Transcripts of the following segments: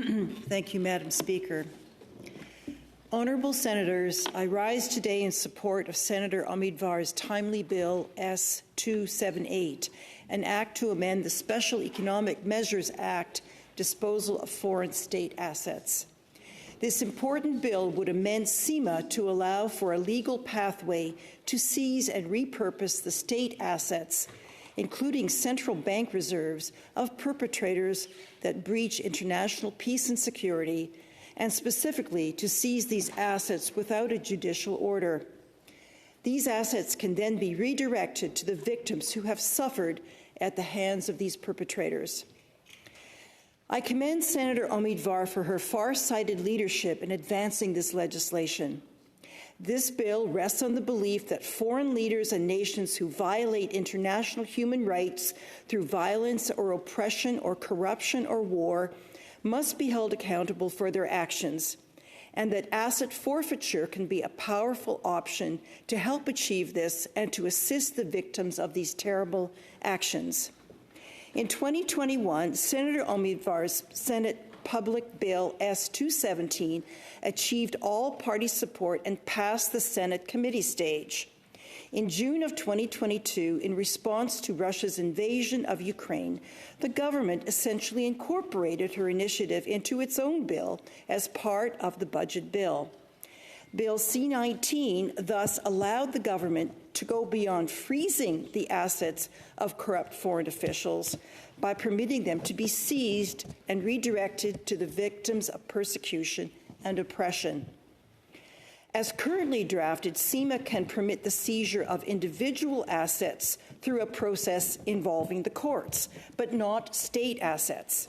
Thank you, Madam Speaker. Honourable Senators, I rise today in support of Senator Omidvar's timely bill S-278, an act to amend the Special Economic Measures Act, disposal of foreign state assets. This important bill would amend SEMA to allow for a legal pathway to seize and repurpose the state assets, including central bank reserves, of perpetrators that breach international peace and security, and specifically to seize these assets without a judicial order. These assets can then be redirected to the victims who have suffered at the hands of these perpetrators. I commend Senator Omidvar for her far-sighted leadership in advancing this legislation. This bill rests on the belief that foreign leaders and nations who violate international human rights through violence or oppression or corruption or war must be held accountable for their actions, and that asset forfeiture can be a powerful option to help achieve this and to assist the victims of these terrible actions. In 2021, Senator Omidvar's Senate Public Bill S-278 achieved all-party support and passed the Senate committee stage. In June of 2022, in response to Russia's invasion of Ukraine, the government essentially incorporated her initiative into its own bill as part of the budget bill. Bill C-19 thus allowed the government to go beyond freezing the assets of corrupt foreign officials by permitting them to be seized and redirected to the victims of persecution and oppression. As currently drafted, SEMA can permit the seizure of individual assets through a process involving the courts, but not state assets.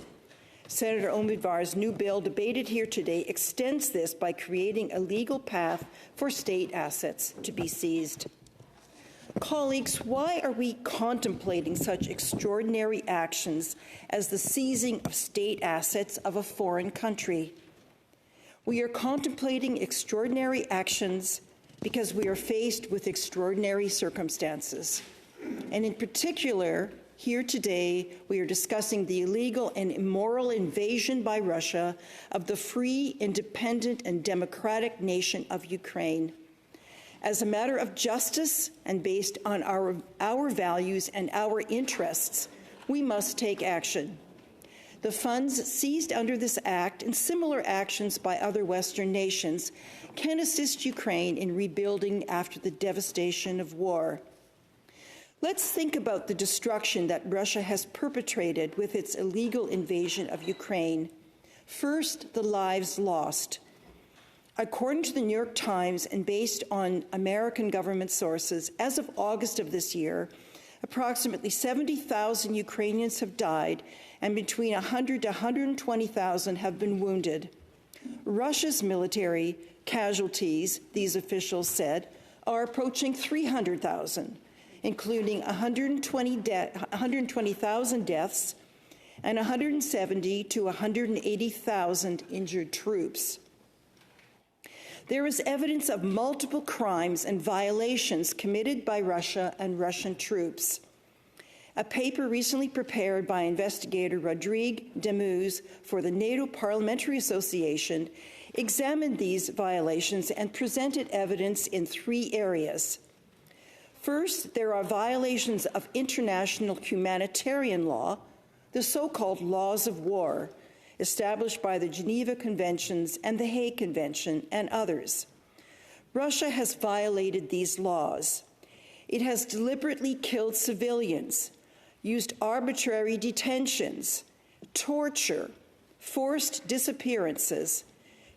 Senator Omidvar's new bill debated here today extends this by creating a legal path for state assets to be seized. Colleagues, why are we contemplating such extraordinary actions as the seizing of state assets of a foreign country? We are contemplating extraordinary actions because we are faced with extraordinary circumstances. And in particular, here today, we are discussing the illegal and immoral invasion by Russia of the free, independent, and democratic nation of Ukraine. As a matter of justice and based on our values and our interests, we must take action. The funds seized under this act and similar actions by other Western nations can assist Ukraine in rebuilding after the devastation of war. Let's think about the destruction that Russia has perpetrated with its illegal invasion of Ukraine. First, the lives lost. According to the New York Times and based on American government sources, as of August of this year, approximately 70,000 Ukrainians have died and between 100 to 120,000 have been wounded. Russia's military casualties, these officials said, are approaching 300,000, including 120,000 deaths and 170 to 180,000 injured troops. There is evidence of multiple crimes and violations committed by Russia and Russian troops. A paper recently prepared by investigator Rodrigue Demuse for the NATO Parliamentary Association examined these violations and presented evidence in 3 areas. First, there are violations of international humanitarian law, the so-called laws of war, established by the Geneva Conventions and the Hague Convention and others. Russia has violated these laws. It has deliberately killed civilians, used arbitrary detentions, torture, forced disappearances,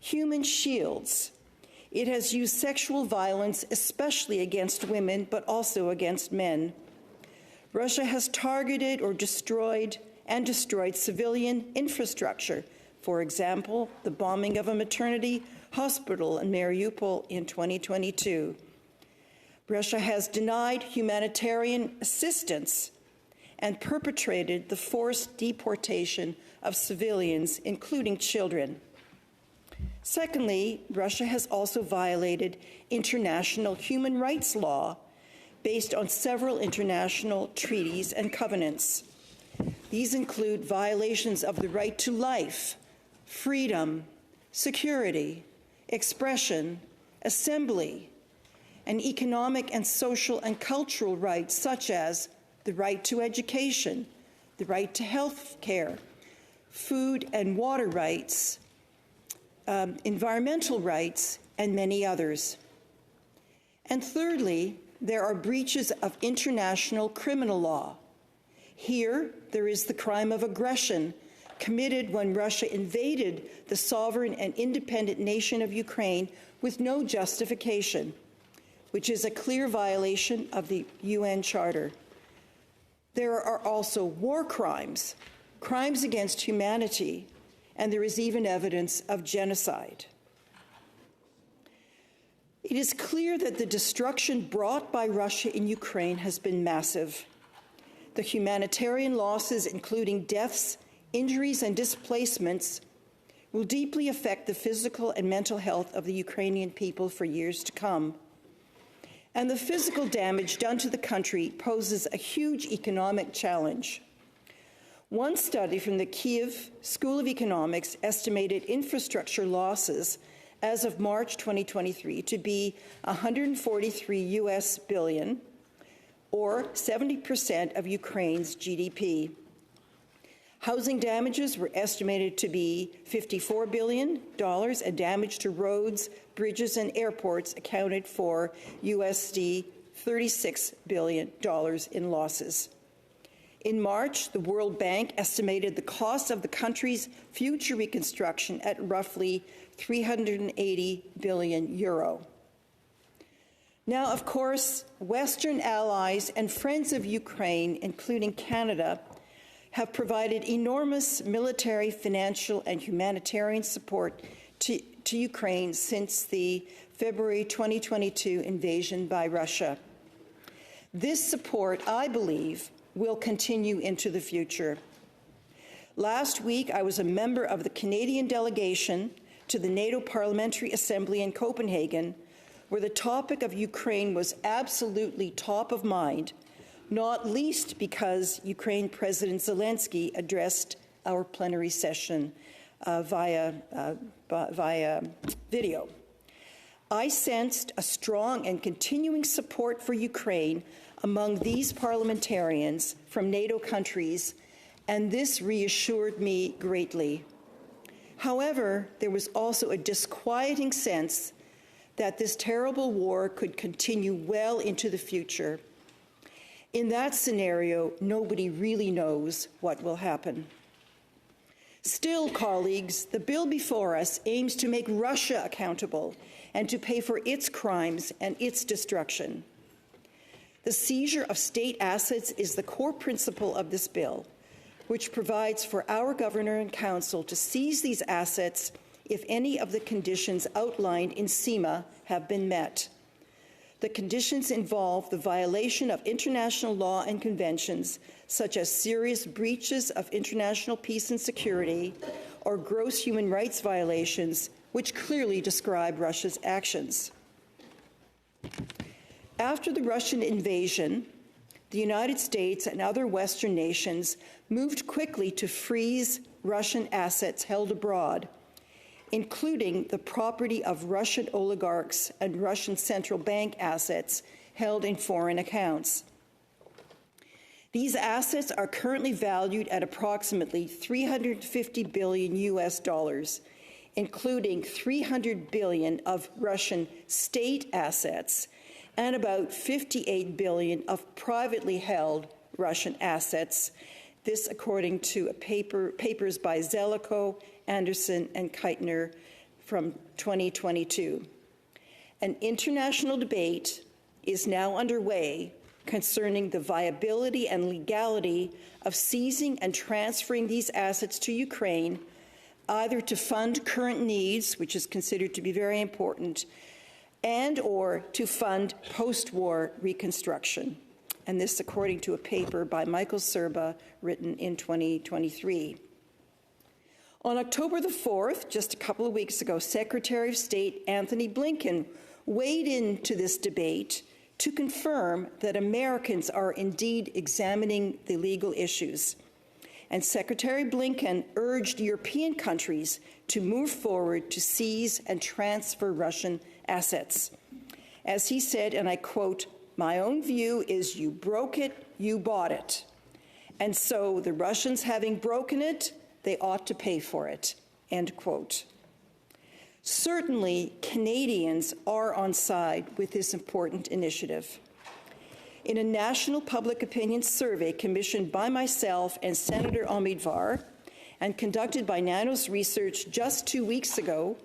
human shields. It has used sexual violence, especially against women, but also against men. Russia has targeted or destroyed civilian infrastructure. For example, the bombing of a maternity hospital in Mariupol in 2022. Russia has denied humanitarian assistance and perpetrated the forced deportation of civilians, including children. Secondly, Russia has also violated international human rights law based on several international treaties and covenants. These include violations of the right to life, freedom, security, expression, assembly, and economic and social and cultural rights such as the right to education, the right to health care, food and water rights, environmental rights, and many others. And thirdly, there are breaches of international criminal law. Here, there is the crime of aggression committed when Russia invaded the sovereign and independent nation of Ukraine with no justification, which is a clear violation of the UN Charter. There are also war crimes, crimes against humanity, and there is even evidence of genocide. It is clear that the destruction brought by Russia in Ukraine has been massive. The humanitarian losses, including deaths, injuries, and displacements, will deeply affect the physical and mental health of the Ukrainian people for years to come. And the physical damage done to the country poses a huge economic challenge. One study from the Kyiv School of Economics estimated infrastructure losses as of March 2023 to be $143 billion, or 70% of Ukraine's GDP. Housing damages were estimated to be $54 billion, and damage to roads, bridges, and airports accounted for USD $36 billion in losses. In March, the World Bank estimated the cost of the country's future reconstruction at roughly €380 billion. Now, of course, Western allies and friends of Ukraine, including Canada, have provided enormous military, financial, and humanitarian support to Ukraine since the February 2022 invasion by Russia. This support, I believe, will continue into the future. Last week, I was a member of the Canadian delegation to the NATO Parliamentary Assembly in Copenhagen, where the topic of Ukraine was absolutely top of mind, not least because Ukraine President Zelensky addressed our plenary session via video. I sensed a strong and continuing support for Ukraine among these parliamentarians from NATO countries, and this reassured me greatly. However, there was also a disquieting sense that this terrible war could continue well into the future. In that scenario, nobody really knows what will happen. Still, colleagues, the bill before us aims to make Russia accountable and to pay for its crimes and its destruction. The seizure of state assets is the core principle of this bill, which provides for our Governor and Council to seize these assets if any of the conditions outlined in CIMA have been met. The conditions involve the violation of international law and conventions, such as serious breaches of international peace and security, or gross human rights violations, which clearly describe Russia's actions. After the Russian invasion, the United States and other Western nations moved quickly to freeze Russian assets held abroad, including the property of Russian oligarchs and Russian central bank assets held in foreign accounts. These assets are currently valued at approximately $350 billion US dollars, including $300 billion of Russian state assets and about $58 billion of privately held Russian assets. This according to papers by Zelikow, Anderson, and Keitner from 2022. An international debate is now underway concerning the viability and legality of seizing and transferring these assets to Ukraine, either to fund current needs, which is considered to be very important, and or to fund post-war reconstruction. And this according to a paper by Michael Serba written in 2023. On October the 4th, just a couple of weeks ago, Secretary of State Anthony Blinken weighed into this debate to confirm that Americans are indeed examining the legal issues. and Secretary Blinken urged European countries to move forward to seize and transfer Russian assets. As he said, and I quote, "My own view is you broke it, you bought it. And so the Russians having broken it, they ought to pay for it," end quote. Certainly, Canadians are on side with this important initiative. In a national public opinion survey commissioned by myself and Senator Omidvar and conducted by Nanos Research just 2 weeks ago,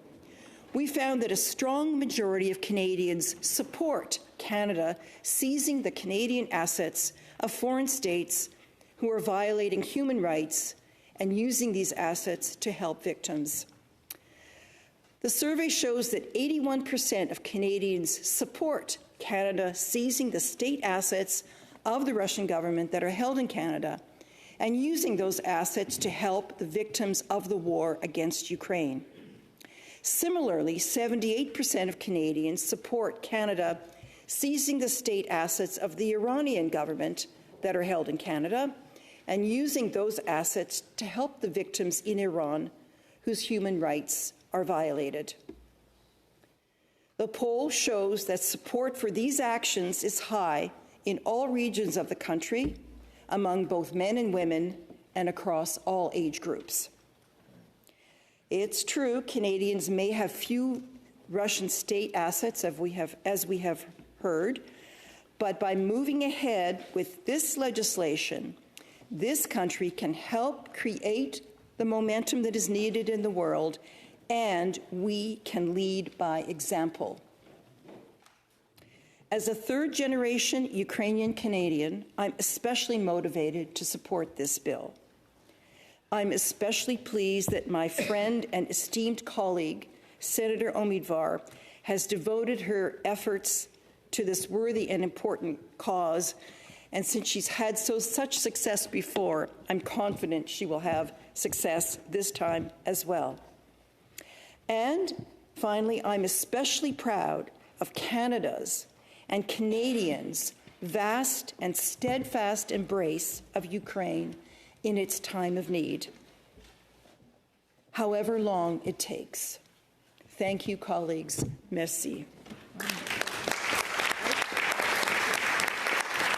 we found that a strong majority of Canadians support Canada seizing the Canadian assets of foreign states who are violating human rights and using these assets to help victims. The survey shows that 81% of Canadians support Canada seizing the state assets of the Russian government that are held in Canada and using those assets to help the victims of the war against Ukraine. Similarly, 78% of Canadians support Canada seizing the state assets of the Iranian government that are held in Canada and using those assets to help the victims in Iran whose human rights are violated. The poll shows that support for these actions is high in all regions of the country, among both men and women, and across all age groups. It's true, Canadians may have few Russian state assets, as we have heard, but by moving ahead with this legislation, this country can help create the momentum that is needed in the world, and we can lead by example. As a third-generation Ukrainian Canadian, I'm especially motivated to support this bill. I'm especially pleased that my friend and esteemed colleague, Senator Omidvar, has devoted her efforts to this worthy and important cause, and since she's had such success before, I'm confident she will have success this time as well. And finally, I'm especially proud of Canada's and Canadians' vast and steadfast embrace of Ukraine in its time of need, however long it takes. Thank you, colleagues. Merci.